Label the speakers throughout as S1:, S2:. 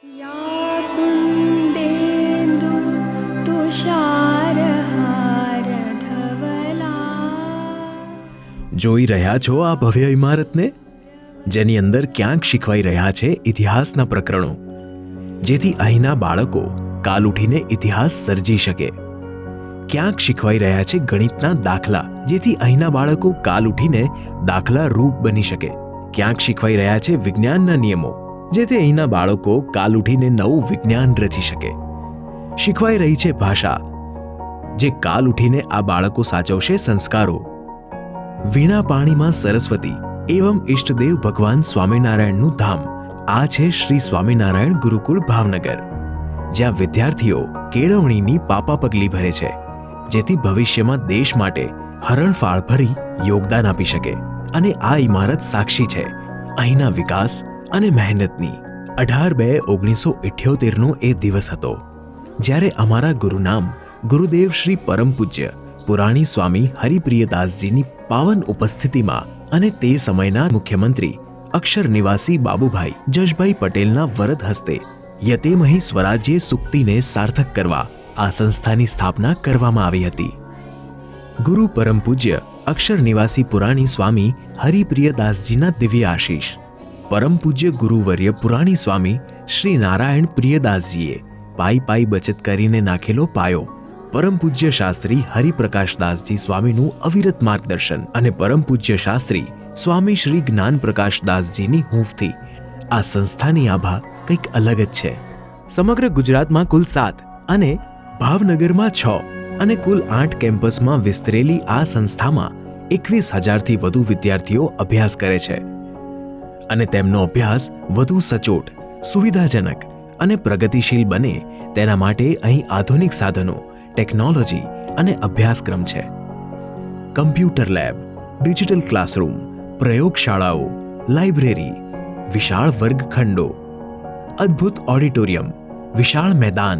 S1: या कुन्देन्दु तुषारहारधवला।
S2: જોઈ રહ્યા છો આ ભવ્ય ઇમારતને, જેની અંદર ક્યાંક શીખવાઈ રહ્યા છે ઇતિહાસના પ્રકરણો, જેથી અહીંના બાળકો કાલ ઉઠીને ઇતિહાસ સર્જી શકે. ક્યાંક શીખવાઈ રહ્યા છે ગણિતના દાખલા, જેથી અહીંના બાળકો કાલ ઉઠીને દાખલા રૂપ બની શકે. ક્યાંક શીખવાઈ રહ્યા છે વિજ્ઞાનના નિયમો, જેથી અહીંના બાળકો કાલ ઉઠીને નવું વિજ્ઞાન રચી શકે. શીખવાઈ રહી છે ભાષા, જે કાલ ઉઠીને આ બાળકો સાચવશે સંસ્કારો. વીણા પાણીમાં સરસ્વતી એવં ઈષ્ટદેવ ભગવાન સ્વામિનારાયણનું ધામ આ છે શ્રી સ્વામિનારાયણ ગુરુકુળ ભાવનગર, જ્યાં વિદ્યાર્થીઓ કેળવણીની પાપા પગલી ભરે છે, જેથી ભવિષ્યમાં દેશ માટે હરણફાળ ભરી યોગદાન આપી શકે. અને આ ઇમારત સાક્ષી છે અહીંના વિકાસ અને મહેનતની. 18/2/1978નો એ દિવસ હતો જ્યારે અમારા ગુરુનામ ગુરુદેવ શ્રી પરમ પૂજ્ય પુરાણી સ્વામી હરિપ્રિયદાસજીની પાવન ઉપસ્થિતિમાં અને તે સમયના મુખ્યમંત્રી અક્ષર નિવાસી બાબુભાઈ જશભાઈ પટેલના વરદ હસ્તે યતેમહી સ્વરાજ્ય સુક્તિને સાર્થક કરવા આ સંસ્થાની સ્થાપના કરવામાં આવી હતી. ગુરુ પરમ પૂજ્ય અક્ષર નિવાસી પુરાણી સ્વામી હરિપ્રિયદાસજીના દિવ્ય આશીષ, પરમ પૂજ્ય ગુરુવર્ય પુરાણી સ્વામી શ્રી નારાયણ પ્રિયદાસજીએ પાઈ બચત કરીને નાખેલો પાયો, પરમ પૂજ્ય શાસ્ત્રી હરિપ્રકાશદાસજી સ્વામીનું અવિરત માર્ગદર્શન અને પરમ પૂજ્ય શાસ્ત્રી સ્વામી શ્રી જ્ઞાન પ્રકાશદાસજીની હૂંફથી આ સંસ્થાની આભા કંઈક અલગ જ છે. સમગ્ર ગુજરાતમાં કુલ 7 અને ભાવનગરમાં 6 અને કુલ 8 કેમ્પસમાં વિસ્તરેલી આ સંસ્થામાં 21,000થી વધુ વિદ્યાર્થીઓ અભ્યાસ કરે છે. અને તેમનો અભ્યાસ વધુ સચોટ, સુવિધાજનક અને પ્રગતિશીલ બને તેના માટે અહીં આધુનિક સાધનો, ટેકનોલોજી અને અભ્યાસક્રમ છે. કમ્પ્યુટર લેબ, ડિજિટલ ક્લાસરૂમ, પ્રયોગશાળાઓ, લાઇબ્રેરી, વિશાળ વર્ગખંડો, અદ્ભુત ઓડિટોરિયમ, વિશાળ મેદાન,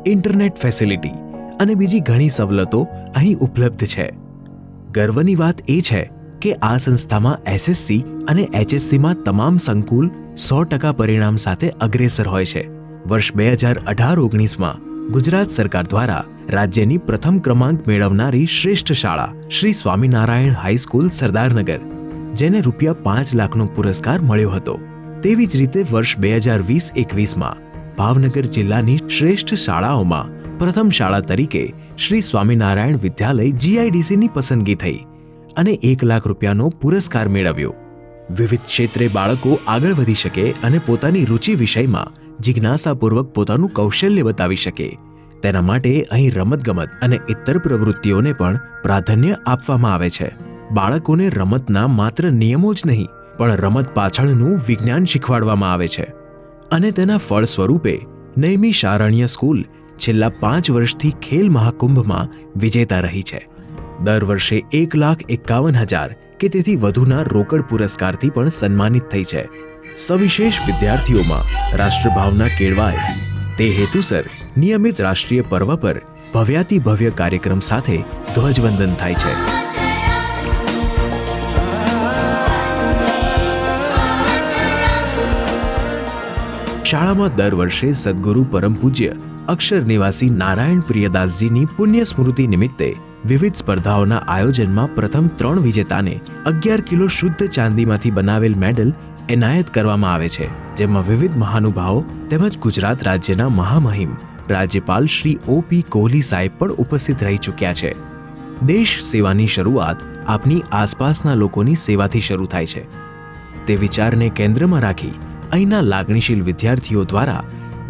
S2: ઇન્ટરનેટ ફેસિલિટી અને બીજી ઘણી સવલતો અહીં ઉપલબ્ધ છે. ગર્વની વાત એ છે કે આ સંસ્થામાં એસએસસી અને એચએસસીમાં તમામ સંકુલ 100% પરિણામ સાથે અગ્રેસર હોય છે. વર્ષ 2018-19માં ગુજરાત સરકાર દ્વારા રાજ્યની પ્રથમ ક્રમાંક મેળવનારી શ્રેષ્ઠ શાળા શ્રી સ્વામિનારાયણ હાઈસ્કૂલ સરદારનગર, જેને ₹5 લાખનો પુરસ્કાર મળ્યો હતો. તેવી જ રીતે વર્ષ 2020-21માં ભાવનગર જિલ્લાની શ્રેષ્ઠ શાળાઓમાં પ્રથમ શાળા તરીકે શ્રી સ્વામિનારાયણ વિદ્યાલય GIDCની પસંદગી થઈ અને ₹1 લાખ પુરસ્કાર મેળવ્યો. વિવિધ ક્ષેત્રે બાળકો આગળ વધી શકે અને પોતાની રુચિ વિષયમાં જિજ્ઞાસાપૂર્વક પોતાનું કૌશલ્ય બતાવી શકે, તેના માટે અહીં રમતગમત અને ઇતર પ્રવૃત્તિઓને પણ પ્રાધાન્ય આપવામાં આવે છે. બાળકોને રમતના માત્ર નિયમો જ નહીં, પણ રમત પાછળનું વિજ્ઞાન શીખવાડવામાં આવે છે. અને તેના ફળ સ્વરૂપે નૈમિષારણ્ય સ્કૂલ છેલ્લા 5 વર્ષથી ખેલ મહાકુંભમાં વિજેતા રહી છે. દર વર્ષે 1,51,000 કે તેથી વધુના રોકડ પુરસ્કારથી પણ સન્માનિત થઈ છે. સવિશેષ વિદ્યાર્થીઓમાં રાષ્ટ્રભાવના કેળવાય તે હેતુસર નિયમિત રાષ્ટ્રીય પર્વ પર ભવ્યાતિભવ્ય કાર્યક્રમ સાથે ધ્વજવંદન થાય છે. શાળામાં દર વર્ષે સદગુરુ પરમ પૂજ્ય અક્ષર નિવાસી નારાયણ પ્રિયદાસજીની પુણ્ય સ્મૃતિ નિમિત્તે વિવિધ સ્પર્ધાઓના આયોજનમાં પ્રથમ 3 વિજેતાને 11 કિલો શુદ્ધ ચાંદીમાંથી બનાવેલ મેડલ એનાયત કરવામાં આવે છે, જેમાં વિવિધ મહાનુભાવો તેમજ ગુજરાત રાજ્યના મહામહિમ રાજ્યપાલ શ્રી OP કોહલી સાહેબ પણ ઉપસ્થિત રહી ચૂક્યા છે. દેશ સેવાની શરૂઆત આપની આસપાસના લોકોની સેવાથી શરૂ થાય છે. તે વિચારને કેન્દ્રમાં રાખી અહીંના લાગણીશીલ વિદ્યાર્થીઓ દ્વારા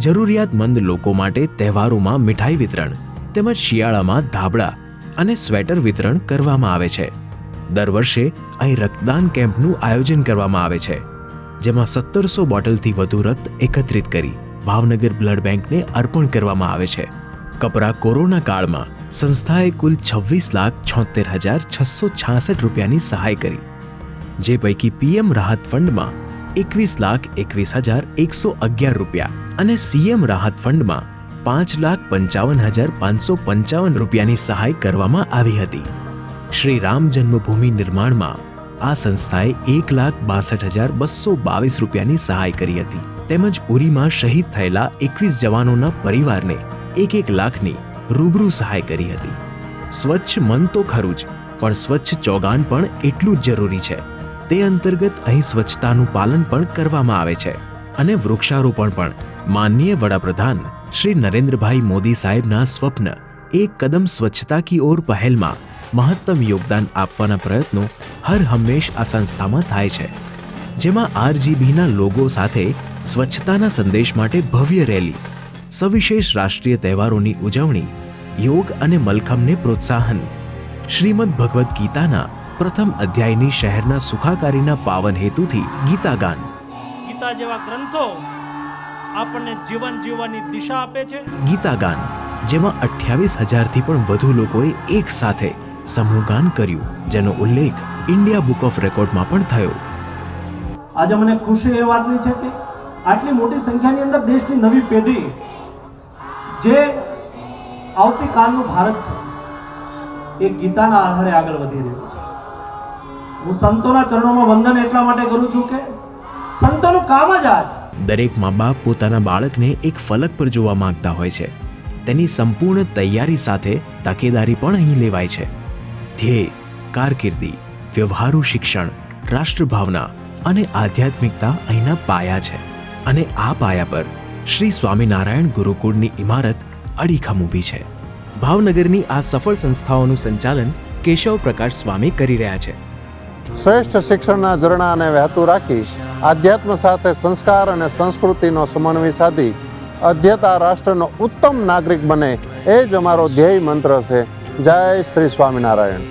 S2: જરૂરિયાતમંદ લોકો માટે તહેવારોમાં મીઠાઈ વિતરણ તેમજ શિયાળામાં ધાબળા અને સ્વેટર વિતરણ કરવામાં આવે છે. દર વર્ષે અહીં રક્તદાન કેમ્પનું આયોજન કરવામાં આવે છે, જેમાં 1700 બોટલથી વધુ રક્ત એકત્રિત કરી ભાવનગર બ્લડ બેંકને અર્પણ કરવામાં આવે છે. કપરા કોરોના કાળમાં સંસ્થાએ કુલ ₹26,76,666ની સહાય કરી, જે પૈકી PM રાહત ફંડમાં ₹21,21,111 અને CM રાહત ફંડમાં ₹5,55,555ની સહાય કરવામાં આવી હતી. શ્રી રામ જન્મભૂમિ નિર્માણમાં આ સંસ્થાએ ₹1,62,222ની સહાય કરી હતી. તેમજ ઉરીમાં શહીદ થયેલા 21 જવાનોના પરિવારને 1 લાખની રૂબરૂ સહાય કરી હતી. સ્વચ્છ મન તો ખરું જ, પણ સ્વચ્છ ચોગાન પણ એટલું જ જરૂરી છે. તે અંતર્ગત અહીં સ્વચ્છતાનું પાલન પણ કરવામાં આવે છે અને વૃક્ષારોપણ પણ. માનનીય વડાપ્રધાન શ્રી નરેન્દ્રભાઈ મોદી સાહેબના સ્વપ્ન એક કદમ સ્વચ્છતા કી ઓર પહેલમાં મહત્તમ યોગદાન આપવાના પ્રયત્નો હર હંમેશ આ સંસ્થામાં થાય છે, જેમાં RGBના લોગો સાથે સ્વચ્છતાના સંદેશ માટે ભવ્ય રેલી, સવિશેષ રાષ્ટ્રીય તહેવારોની ઉજવણી, યોગ અને મલખમને પ્રોત્સાહન, શ્રીમદ ભગવદ્ ગીતાના પ્રથમ અધ્યાયની શહેરના સુખાકારીના પાવન હેતુથી ગીતાગાન.
S3: ગીતા જેવા ગ્રંથો આપણને જીવન જીવવાની દિશા આપે છે.
S2: ગીતાગાન, જેમાં 28,000થી પણ વધુ લોકોએ એક સાથે સમૂહગાન કર્યું, જેનો ઉલ્લેખ ઇન્ડિયા બુક ઓફ રેકોર્ડમાં પણ થયો.
S4: આજે મને ખુશી એ વાતની છે કે આટલી મોટી સંખ્યાની અંદર દેશની નવી પેઢી જે આવતીકાલનું ભારત છે એ ગીતાના આધારે આગળ વધી રહ્યું છે. હું સંતોના ચરણોમાં વંદન એટલા માટે કરું છું કે સંતોનું કામ જ આ છે.
S2: દરેક મા બાપ પોતાના બાળકને એક ફલક પર જોવા માંગતા હોય છે. તેની સંપૂર્ણ તૈયારી સાથે તકેદારી પણ અહીં લેવાય છે. ધ્યેય, કારકિર્દી, વ્યવહારુ શિક્ષણ, રાષ્ટ્રભાવના અને આધ્યાત્મિકતા અહીંના પાયા છે. અને આ પાયા પર શ્રી સ્વામિનારાયણ ગુરુકુળની ઇમારત અડીખમ ઊભી છે. ભાવનગરની આ સફળ સંસ્થાઓનું સંચાલન કેશવ પ્રકાશ સ્વામી કરી રહ્યા છે.
S5: શ્રેષ્ઠ શિક્ષણના ઝરણાને વહેતું રાખી આધ્યાત્મ સાથે સંસ્કાર અને સંસ્કૃતિનો સમન્વય સાધી અધ્યતા રાષ્ટ્રનો ઉત્તમ નાગરિક બને, એ જ અમારો ધ્યેય મંત્ર છે. જય શ્રી સ્વામિનારાયણ.